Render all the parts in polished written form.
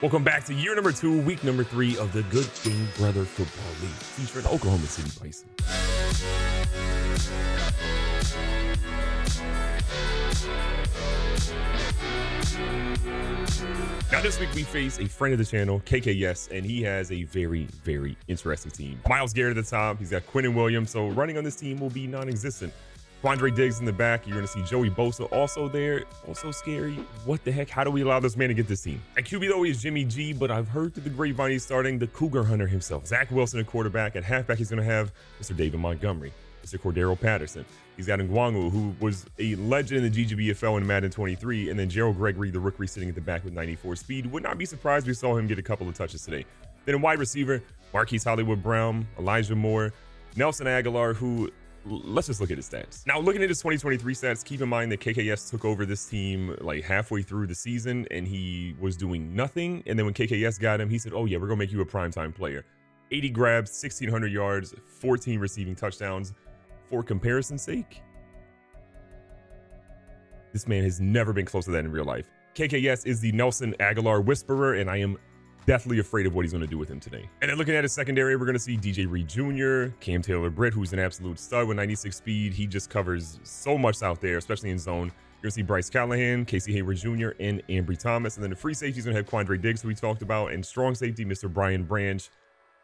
Welcome back to year number 2, week number 3 of the Good Game Brother Football League, featuring Oklahoma City Bison. Now this week we face a friend of the channel, KayKayEs, and he has a very, very interesting team. Myles Garrett at the top, he's got Quinnen Williams, so running on this team will be non-existent. Quandre Diggs in the back. You're going to see Joey Bosa also there. Also scary. What the heck? How do we allow this man to get this team? At QB, though, he is Jimmy G, but I've heard through the grapevine he's starting the Cougar Hunter himself. Zach Wilson at quarterback. At halfback, he's going to have Mr. David Montgomery, Mr. Cordero Patterson. He's got Ngwangu, who was a legend in the GGBFL in Madden 23, and then Gerald Gregory, the rookie, sitting at the back with 94 speed. Would not be surprised we saw him get a couple of touches today. Then in wide receiver, Marquise Hollywood Brown, Elijah Moore, Nelson Aguilar, who... Let's just look at his stats. Now, looking at his 2023 stats, keep in mind that KayKayEs took over this team like halfway through the season and he was doing nothing. And then when KayKayEs got him, he said, oh yeah, we're gonna make you a primetime player. 80 grabs, 1,600 yards, 14 receiving touchdowns. For comparison's sake, this man has never been close to that in real life. KayKayEs is the Nelson Aguilar whisperer, and I am deathly afraid of what he's going to do with him today. And then looking at his secondary, we're going to see DJ Reed Jr., Cam Taylor-Britt, who's an absolute stud with 96 speed. He just covers so much out there, especially in zone. You're going to see Bryce Callahan, Casey Hayward Jr., and Ambry Thomas. And then the free safety is going to have Quandre Diggs, who we talked about, and strong safety, Mr. Brian Branch,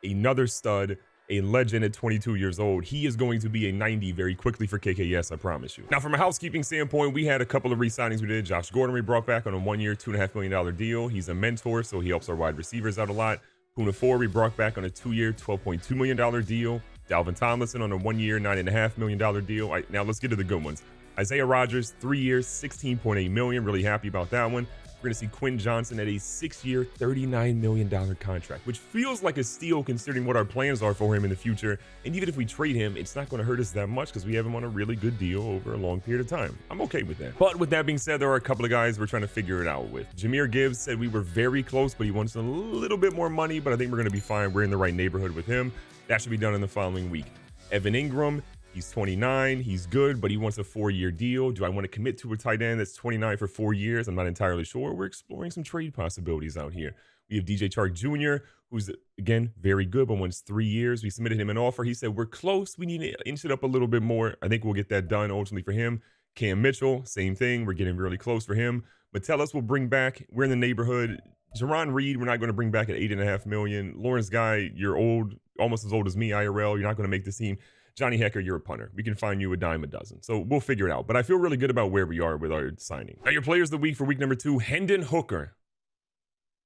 another stud, a legend at 22 years old. He is going to be a 90 very quickly for KayKayEs, I promise you. Now, from a housekeeping standpoint, we had a couple of re-signings we did. Josh Gordon we brought back on a 1-year, $2.5 million deal. He's a mentor, so he helps our wide receivers out a lot. Puna Ford we brought back on a 2-year, $12.2 million deal. Dalvin Tomlinson on a 1-year, $9.5 million deal. Now, let's get to the good ones. Isaiah Rodgers, 3 years, $16.8 million. Really happy about that one. We're going to see Quinn Johnson at a 6-year, $39 million contract, which feels like a steal considering what our plans are for him in the future. And even if we trade him, it's not going to hurt us that much because we have him on a really good deal over a long period of time. I'm okay with that. But with that being said, there are a couple of guys we're trying to figure it out with. Jahmyr Gibbs said we were very close, but he wants a little bit more money, but I think we're going to be fine. We're in the right neighborhood with him. That should be done in the following week. Evan Ingram, he's 29, he's good, but he wants a 4-year deal. Do I want to commit to a tight end that's 29 for 4 years? I'm not entirely sure. We're exploring some trade possibilities out here. We have DJ Chark Jr., who's, again, very good, but wants 3 years. We submitted him an offer. He said, we're close. We need to inch it up a little bit more. I think we'll get that done ultimately for him. Cam Mitchell, same thing. We're getting really close for him. Metellus will bring back. We're in the neighborhood. Jaron Reed, we're not going to bring back at $8.5 million. Lawrence Guy, you're old, almost as old as me, IRL. You're not going to make this team. Johnny Hecker, you're a punter. We can find you a dime a dozen. So we'll figure it out. But I feel really good about where we are with our signing. Now, your players of the week for week number 2, Hendon Hooker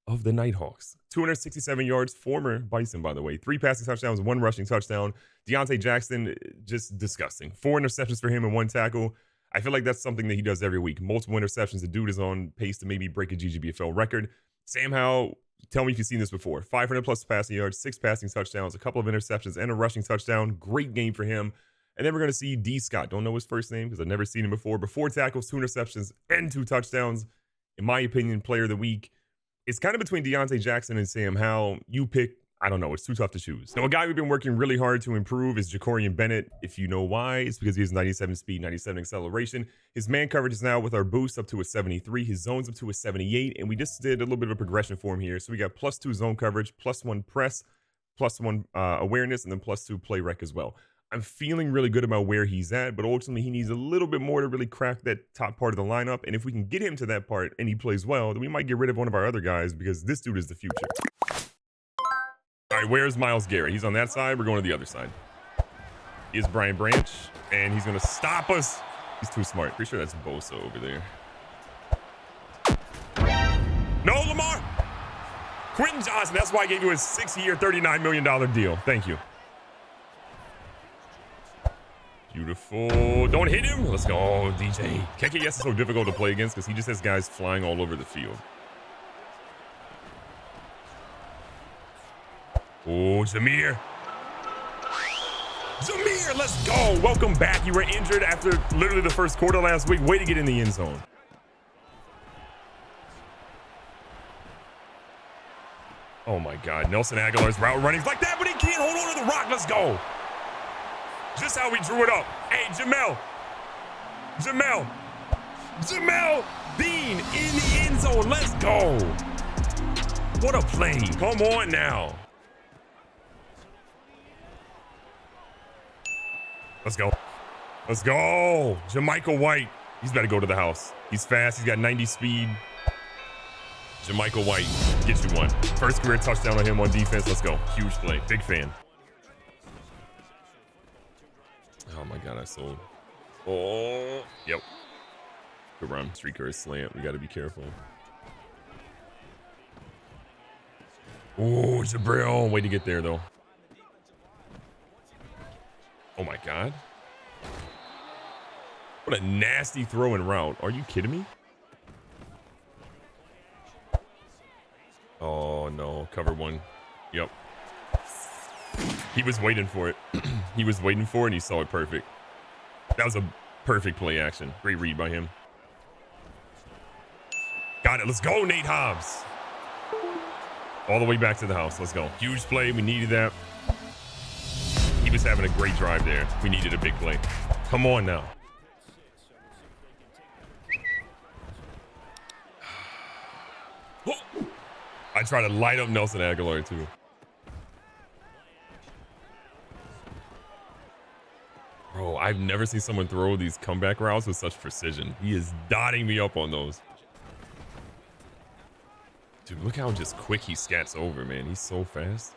of the Nighthawks. 267 yards, former Bison, by the way. 3 passing touchdowns, 1 rushing touchdown. Deontay Jackson, just disgusting. 4 interceptions for him and 1 tackle. I feel like that's something that he does every week. Multiple interceptions. The dude is on pace to maybe break a GGBFL record. Sam Howell, tell me if you've seen this before. 500 plus passing yards, 6 passing touchdowns, a couple of interceptions, and a rushing touchdown. Great game for him. And then we're going to see D. Scott. Don't know his first name because I've never seen him before. But 4 tackles, 2 interceptions, and 2 touchdowns. In my opinion, player of the week. It's kind of between Deontay Jackson and Sam Howell. You pick. I don't know. It's too tough to choose. Now, a guy we've been working really hard to improve is Jacorian Bennett. If you know why, it's because he has 97 speed, 97 acceleration. His man coverage is now with our boost up to a 73. His zone's up to a 78. And we just did a little bit of a progression for him here. So we got +2 zone coverage, +1 press, +1 awareness, and then +2 play rec as well. I'm feeling really good about where he's at, but ultimately he needs a little bit more to really crack that top part of the lineup. And if we can get him to that part and he plays well, then we might get rid of one of our other guys because this dude is the future. All right, where's Myles Garrett? He's on that side. We're going to the other side. Here's Brian Branch, and he's going to stop us. He's too smart. Pretty sure that's Bosa over there. No, Lamar. Quentin Johnson. That's why I gave you a 6-year, $39 million deal. Thank you. Beautiful. Don't hit him. Let's go, DJ. KayKayEs is so difficult to play against because he just has guys flying all over the field. Oh, Jahmyr, let's go. Welcome back. You were injured after literally the first quarter last week. Way to get in the end zone. Oh, my God. Nelson Aguilar's route running like that, but he can't hold on to the rock. Let's go. Just how we drew it up. Hey, Jamel Dean in the end zone. Let's go. What a play. Come on now. Let's go. Let's go. Jamaica White. He's better go to the house. He's fast. He's got 90 speed. Jamaica White gets you one. First career touchdown on him on defense. Let's go. Huge play. Big fan. Oh my God, I sold. Oh, yep. Good run. Street curse slant. We got to be careful. Oh, Jabril. Way to get there, though. Oh my God. What a nasty throw and route. Are you kidding me? Oh no, cover one. Yep. He was waiting for it. He was waiting for it and he saw it perfect. That was a perfect play action. Great read by him. Got it. Let's go, Nate Hobbs. All the way back to the house. Let's go. Huge play. We needed that. He was having a great drive there. We needed a big play. Come on now. I try to light up Nelson Aguilar too. Bro, I've never seen someone throw these comeback routes with such precision. He is dotting me up on those. Dude, look how just quick he scats over, man. He's so fast.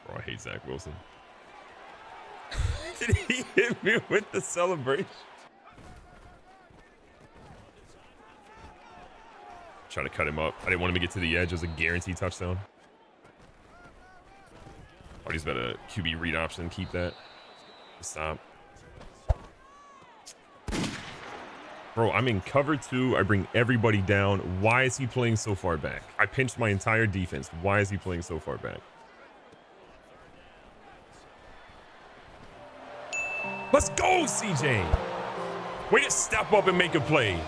Bro, I hate Zach Wilson. Did he hit me with the celebration? Try to cut him up. I didn't want him to get to the edge. It was a guaranteed touchdown. Oh, he's got a QB read option. Keep that. Stop. Bro, I'm in cover 2. I bring everybody down. Why is he playing so far back? I pinched my entire defense. Why is he playing so far back? Let's go, CJ. Way to step up and make a play.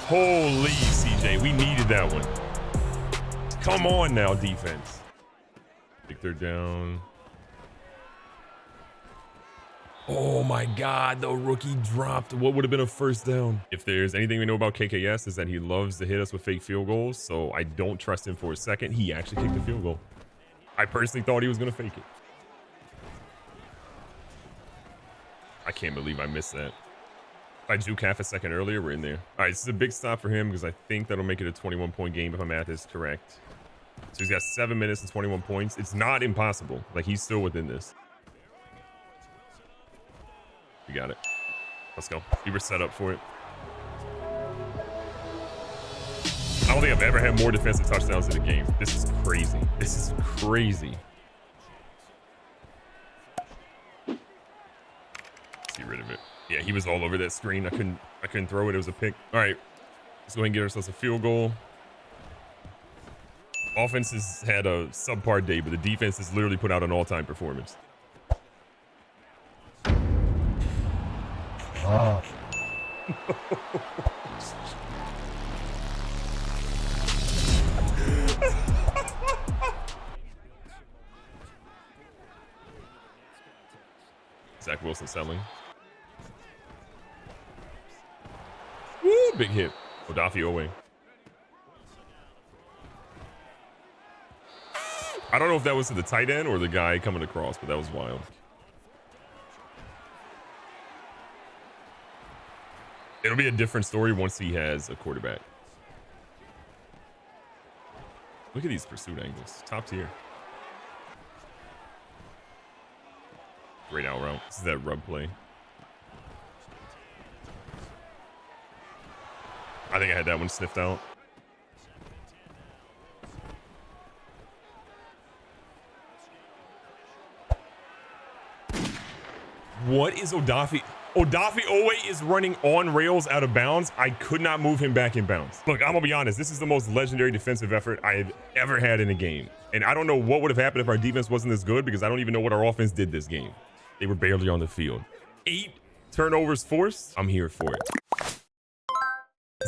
Holy CJ, we needed that one. Come on now, defense. Big third down. Oh my God, the rookie dropped what would have been a first down. If there's anything we know about KayKayEs is that he loves to hit us with fake field goals, so I don't trust him for a second. He actually kicked the field goal. I personally thought he was gonna fake it. I can't believe I missed that. If I juke half a second earlier, we're in there. All right, this is a big stop for him because I think that'll make it a 21-point game if my math is correct. So he's got 7 minutes and 21 points. It's not impossible. Like, he's still within this. We got it. Let's go. We were set up for it. I don't think I've ever had more defensive touchdowns in a game. This is crazy. This is crazy. Let's get rid of it. Yeah, he was all over that screen. I couldn't throw it. It was a pick. All right, let's go ahead and get ourselves a field goal. Offense has had a subpar day, but the defense has literally put out an all-time performance. Oh. Zach Wilson selling. Woo, big hit. Odafe Owe. I don't know if that was to the tight end or the guy coming across, but that was wild. It'll be a different story once he has a quarterback. Look at these pursuit angles. Top tier. Great out route. This is that rub play. I think I had that one sniffed out. What is Odafe? Odafe Owe is running on rails out of bounds. I could not move him back in bounds. Look, I'm gonna be honest. This is the most legendary defensive effort I have ever had in a game. And I don't know what would have happened if our defense wasn't this good because I don't even know what our offense did this game. They were barely on the field. 8 turnovers forced. I'm here for it.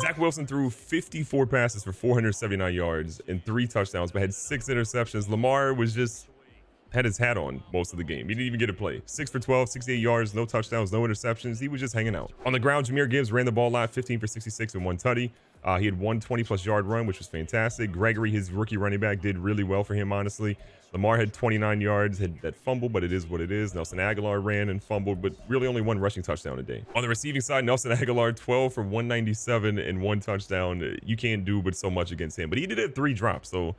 Zach Wilson threw 54 passes for 479 yards and 3 touchdowns, but had 6 interceptions. Lamar was just had his hat on most of the game. He didn't even get a play. 6 for 12, 68 yards, no touchdowns, no interceptions. He was just hanging out. On the ground, Jahmyr Gibbs ran the ball a lot, 15 for 66 and 1 tutty. He had 120+ yard run, which was fantastic. Gregory, his rookie running back, did really well for him, honestly. Lamar had 29 yards, had that fumble, but it is what it is. Nelson Aguilar ran and fumbled, but really only one rushing touchdown a day. On the receiving side, Nelson Aguilar, 12 for 197 and 1 touchdown. You can't do but so much against him, but he did have 3 drops. So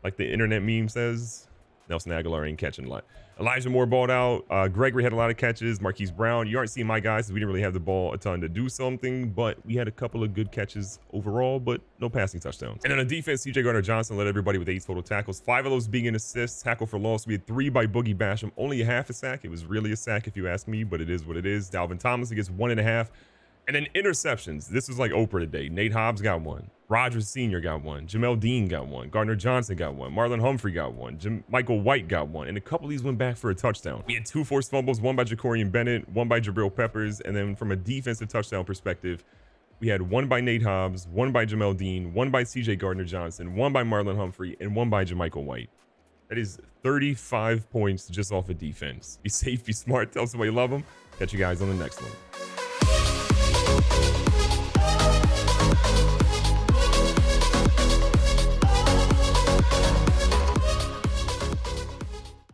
like the internet meme says, Nelson Aguilar ain't catching a lot. Elijah Moore balled out. Gregory had a lot of catches. Marquise Brown. You aren't seeing my guys because we didn't really have the ball a ton to do something, but we had a couple of good catches overall, but no passing touchdowns. And on the defense, CJ Gardner-Johnson led everybody with 8 total tackles, 5 of those being in assists. Tackle for loss, we had 3 by Boogie Basham. Only a half a sack. It was really a sack if you ask me, but it is what it is. Dalvin Tomlinson gets 1.5. And then interceptions. This was like Oprah today. Nate Hobbs got 1. Rogers Sr. got 1. Jamel Dean got 1. Gardner Johnson got 1. Marlon Humphrey got 1. Michael White got 1. And a couple of these went back for a touchdown. We had 2 forced fumbles, 1 by Jacorian Bennett, 1 by Jabril Peppers. And then from a defensive touchdown perspective, we had 1 by Nate Hobbs, 1 by Jamel Dean, 1 by CJ Gardner Johnson, 1 by Marlon Humphrey, and 1 by Jermichael White. That is 35 points just off of defense. Be safe, be smart, tell somebody you love them. Catch you guys on the next one.